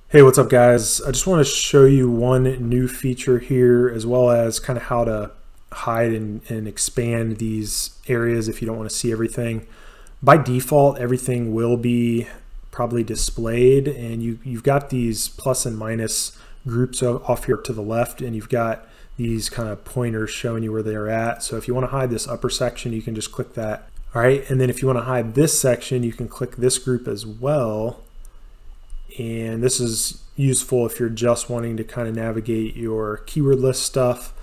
Hey, what's up guys? I just want to show you one new feature here as well as kind of how to hide and expand these areas if you don't want to see everything. By default, everything will be probably displayed, and you've got these plus and minus groups off here to the left, and you've got these kind of pointers showing you where they're at. So if you want to hide this upper section, you can just click that. All right, and then if you want to hide this section, you can click this group as well. And this is useful if you're just wanting to kind of navigate your keyword list stuff.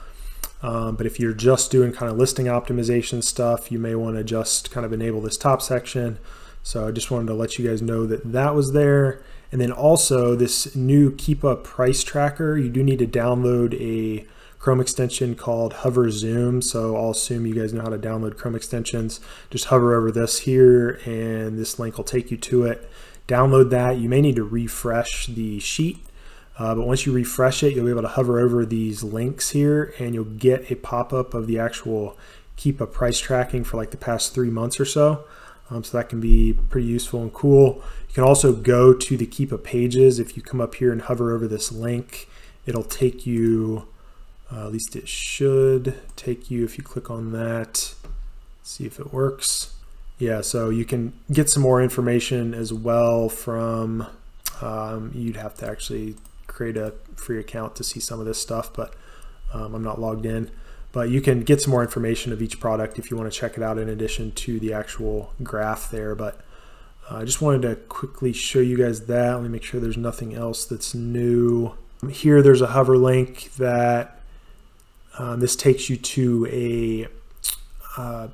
But if you're just doing kind of listing optimization stuff, you may want to just kind of enable this top section. So I just wanted to let you guys know that that was there. And then also this new Keepa price tracker, you do need to download a Chrome extension called Hover Zoom. So I'll assume you guys know how to download Chrome extensions. Just hover over this here and this link will take you to it. Download that. You may need to refresh the sheet, but once you refresh it, you'll be able to hover over these links here and you'll get a pop-up of the actual Keepa price tracking for like the past 3 months or so. So that can be pretty useful and cool. You can also go to the Keepa pages. If you come up here and hover over this link, it'll take you, at least it should take you, if you click on that, see if it works. Yeah, so you can get some more information as well from, you'd have to actually create a free account to see some of this stuff, but I'm not logged in. But you can get some more information of each product if you want to check it out in addition to the actual graph there. But I just wanted to quickly show you guys that. Let me make sure there's nothing else that's new. Here there's a hover link that this takes you to a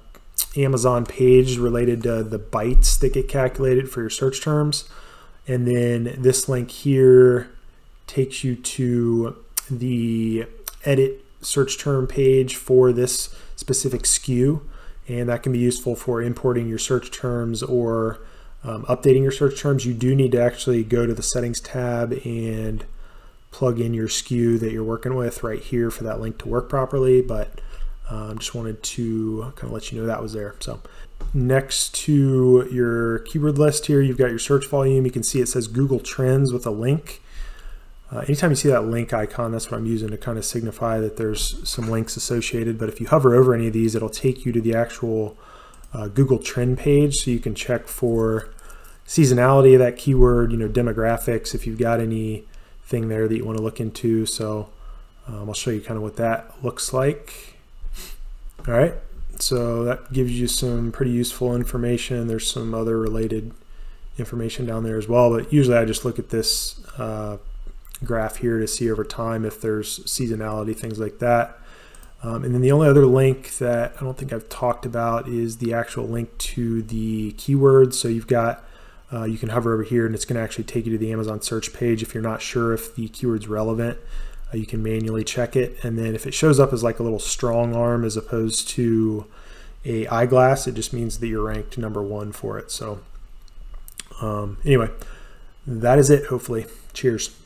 Amazon page related to the bytes that get calculated for your search terms. And then this link here takes you to the edit search term page for this specific SKU. And that can be useful for importing your search terms or updating your search terms. You do need to actually go to the settings tab and plug in your SKU that you're working with right here for that link to work properly. But just wanted to kind of let you know that was there. So next to your keyword list here, you've got your search volume. You can see it says Google Trends with a link. Anytime you see that link icon, that's what I'm using to kind of signify that there's some links associated. But if you hover over any of these, it'll take you to the actual Google Trend page, so you can check for seasonality of that keyword, demographics, if you've got anything there that you want to look into. So I'll show you kind of what that looks like. All right, so that gives you some pretty useful information. There's some other related information down there as well, but usually I just look at this graph here to see over time if there's seasonality, things like that. And then the only other link that I don't think I've talked about is the actual link to the keywords. So you've got, you can hover over here and it's going to actually take you to the Amazon search page. If you're not sure if the keyword's relevant, you can manually check it, and then if it shows up as like a little strong arm as opposed to a eyeglass, it just means that you're ranked #1 for it. So anyway, that is it, hopefully. Cheers.